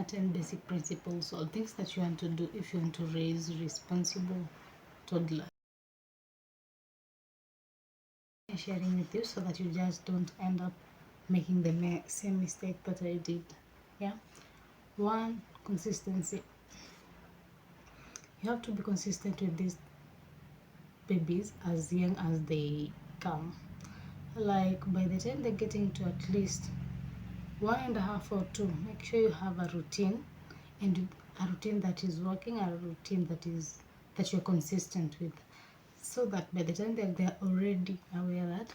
are 10 basic principles or things that you want to do if you want to raise responsible toddler. I'm sharing with you so that you just don't end up making the same mistake that I did. Yeah. 1, consistency. You have to be consistent with these babies as young as they come. Like by the time they're getting to at least 1.5 or 2, make sure you have a routine, and a routine that is working, a routine that you're consistent with, so that by the time that they're already aware that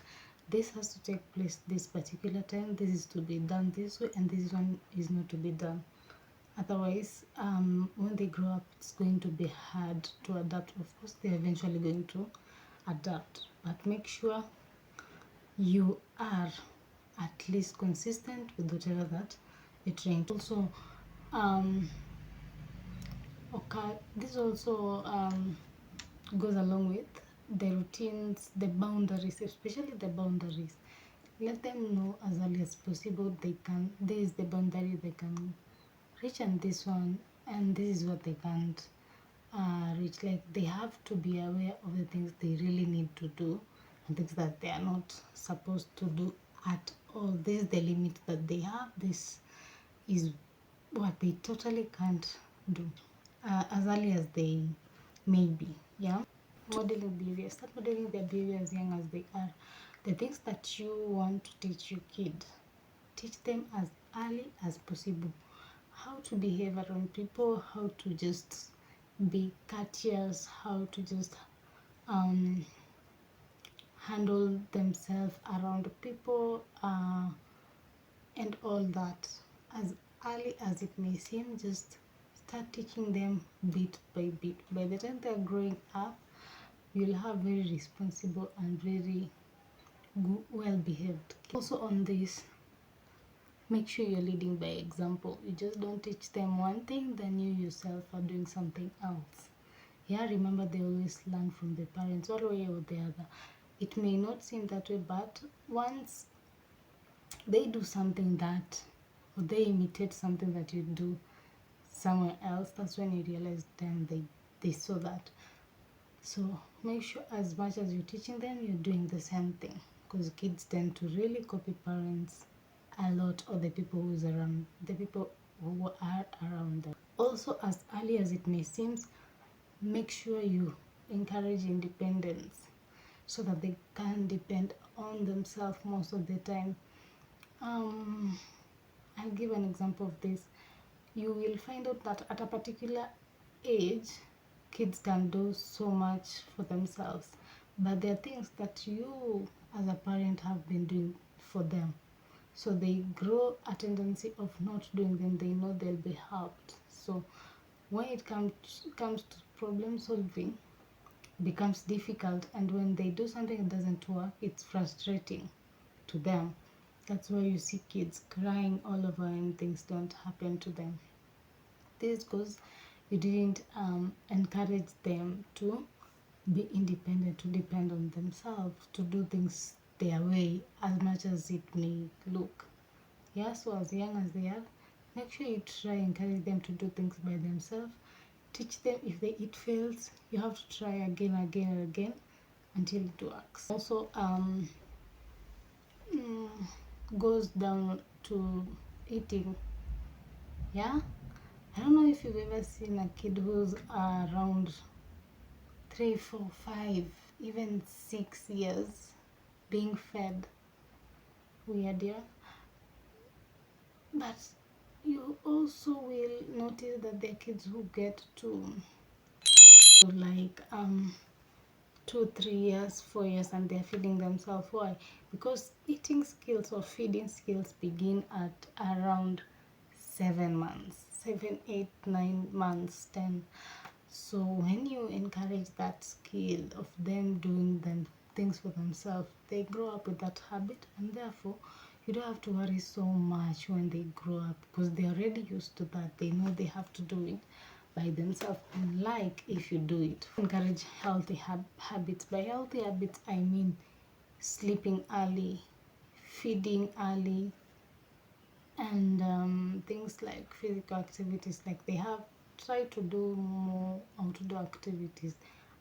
this has to take place this particular time, this is to be done this way, and this one is not to be done. Otherwise, when they grow up, it's going to be hard to adapt. Of course, they're eventually going to adapt, but make sure you are at least consistent with whatever that you train. Also, this also goes along with the routines, the boundaries, especially the boundaries. Let them know as early as possible this is the boundary they can reach, and this one, and this is what they can't reach. Like, they have to be aware of the things they really need to do and things that they are not supposed to do at all. This is the limit that they have. This is what they totally can't do as early as they may be. Yeah. Modeling behavior. Start modeling their behavior as young as they are. The things that you want to teach your kid, teach them as early as possible. How to behave around people, how to just be courteous, how to just handle themselves around people, and all that. As early as it may seem, just start teaching them bit by bit. By the time they're growing up, you'll have very responsible and very well behaved kids. Also on this, make sure you're leading by example. You just don't teach them one thing, then you yourself are doing something else. Yeah, remember, they always learn from the parents, one way or the other. It may not seem that way, but once they do something that, or they imitate something that you do somewhere else, that's when you realize then they saw that. So make sure as much as you're teaching them, you're doing the same thing, because kids tend to really copy parents a lot, or the people who are around them. Also, as early as it may seem, make sure you encourage independence so that they can depend on themselves most of the time. I'll give an example of this. You will find out that at a particular age, kids can do so much for themselves, but there are things that you as a parent have been doing for them, so they grow a tendency of not doing them. They know they'll be helped. So when it comes to problem solving, becomes difficult, and when they do something that doesn't work, it's frustrating to them. That's why you see kids crying all over and things don't happen to them. This because you didn't encourage them to be independent, to depend on themselves, to do things their way, as much as it may look. Yeah, so as young as they are, make sure you try encourage them to do things by themselves. Teach them, if the it fails, you have to try again and again until it works. Also, goes down to eating. Yeah, I don't know if you've ever seen a kid who's around 3, 4, 5, even 6 years being fed. Weird, yeah. But you also will notice that there are kids who get to like 2, 3 years, 4 years, and they're feeding themselves. Why? Because eating skills or feeding skills begin at around 7 months, 7, 8, 9 months, 10. So when you encourage that skill of them doing them things for themselves, they grow up with that habit, and therefore you don't have to worry so much when they grow up, because they're already used to that. They know they have to do it by themselves, unlike if you do it. Encourage healthy habits. By healthy habits, I mean sleeping early, feeding early, and things like physical activities, like they have try to do more outdoor activities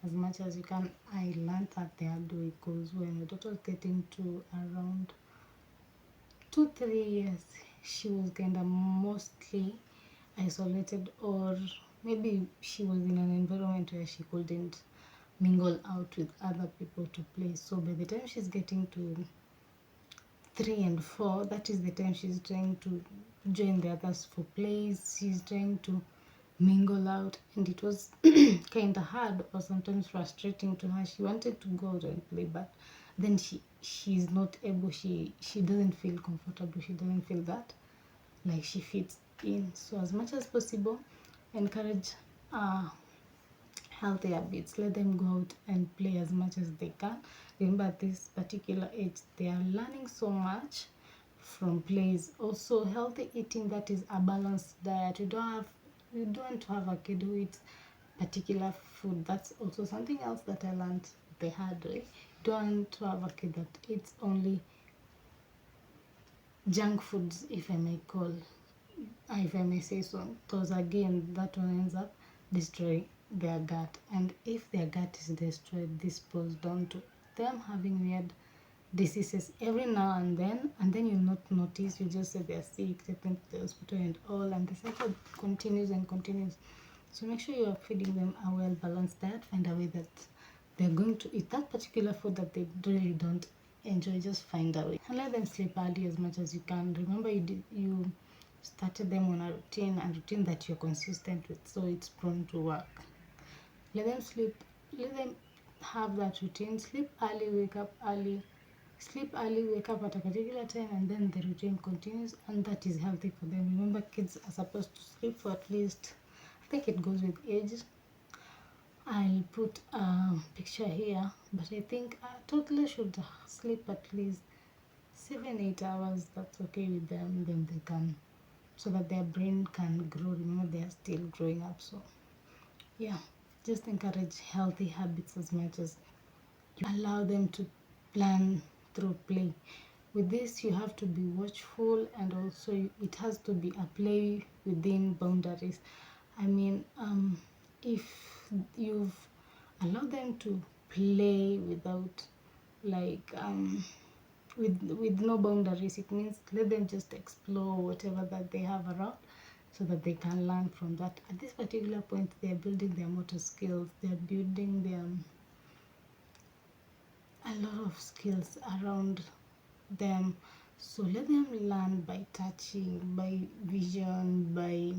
as much as you can. I learned that they are doing, because when my daughter was getting to around 2 3 years, she was kind of mostly isolated, or maybe she was in an environment where she couldn't mingle out with other people to play. So by the time she's getting to 3 and 4, that is the time she's trying to join the others for plays. She's trying to mingle out, and it was kind of hard or sometimes frustrating to her. She wanted to go out and play, but then she's not able. She doesn't feel comfortable. She doesn't feel that like she fits in. So as much as possible, encourage healthy habits. Let them go out and play as much as they can. Remember, at this particular age, they are learning so much from plays. Also, healthy eating, that is a balanced diet. You don't have a kid who eats particular food. That's also something else that I learned the hard way. Don't have a kid that eats only junk foods, if I may call, if I may say so, because again, that one ends up destroying their gut. And if their gut is destroyed, this goes down to them having weird diseases every now and then you not notice. You just say they're sick, take them to the hospital and all, and the cycle continues and continues. So make sure you are feeding them a well balanced diet. Find a way that they're going to eat that particular food that they really don't enjoy. Just find a way, and let them sleep early as much as you can. Remember, you started them on a routine that you're consistent with, so it's prone to work. Let them sleep, let them have that routine. Sleep early, wake up early. Sleep early, wake up at a particular time, and then the routine continues, and that is healthy for them. Remember, kids are supposed to sleep for at least, I think it goes with age. I'll put a picture here, but I think a toddler should sleep at least 7 8 hours. That's okay with them. Then they can, so that their brain can grow. Remember, they are still growing up. So yeah, just encourage healthy habits as much as you allow them to plan through play. With this, you have to be watchful, and also it has to be a play within boundaries. I mean, if you've allowed them to play without like with no boundaries, it means let them just explore whatever that they have around, so that they can learn from that. At this particular point, they are building their motor skills. They are building their a lot of skills around them. So let them learn by touching, by vision, by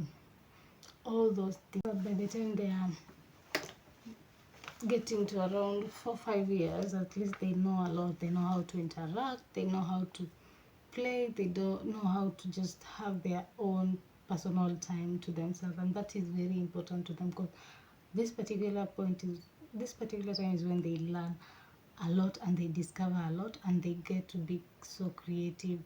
all those things. But by the time they are getting to around 4 5 years, at least they know a lot. They know how to interact, they know how to play, they don't know how to just have their own personal time to themselves, and that is very important to them, because this particular time is when they learn a lot and they discover a lot, and they get to be so creative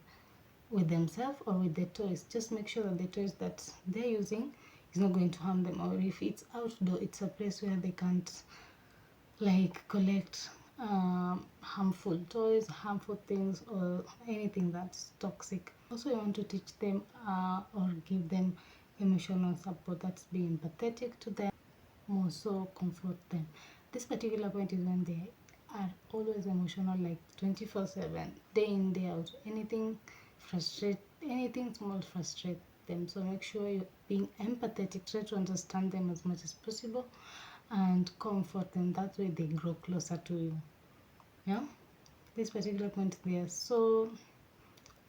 with themselves or with the toys. Just make sure that the toys that they're using is not going to harm them, or if it's outdoor, it's a place where they can't like collect harmful toys, harmful things, or anything that's toxic. Also, you want to teach them or give them emotional support. That's being empathetic to them, more so comfort them. This particular point is when they are always emotional, like 24/7, day in day out. Anything small frustrate them. So make sure you're being empathetic. Try to understand them as much as possible and comfort them. That way they grow closer to you. Yeah, this particular point, they are so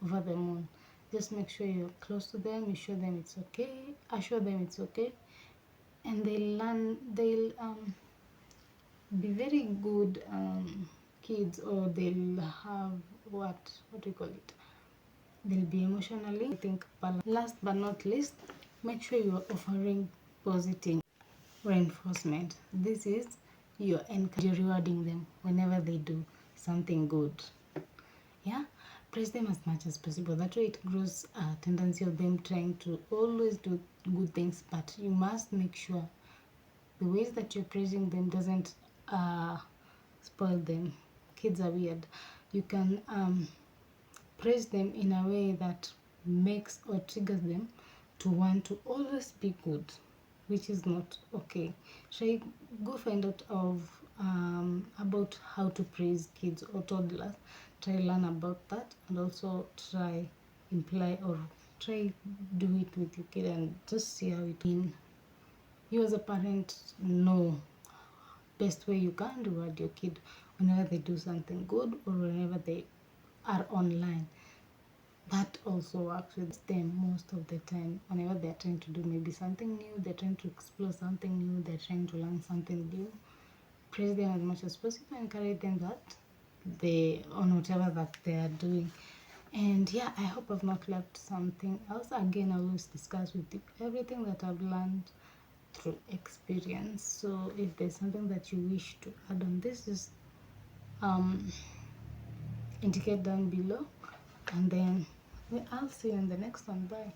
over the moon. Just make sure you're close to them. You show them it's okay, assure them it's okay, and they'll be very good kids, or they'll have what do you call it, they'll be emotionally, I think, balanced. Last but not least, make sure you're offering positive reinforcement. This is you're rewarding them whenever they do something good. Yeah, praise them as much as possible. That way it grows a tendency of them trying to always do good things, but you must make sure the ways that you're praising them doesn't spoil them. Kids are weird. You can praise them in a way that makes or triggers them to want to always be good, which is not okay. Try go find out of about how to praise kids or toddlers. Try learn about that, and also try imply or try do it with your kid and just see how it in. You as a parent know best way you can reward your kid whenever they do something good or whenever they are online. That also works with them most of the time. Whenever they're trying to do maybe something new, they're trying to explore something new, they're trying to learn something new, praise them as much as possible, encourage them that they on whatever that they are doing. And yeah, I hope I've not left something else. Again, I always discuss with you everything that I've learned through experience. So if there's something that you wish to add on this, just um indicate down below, and then I'll see you in the next one. Bye.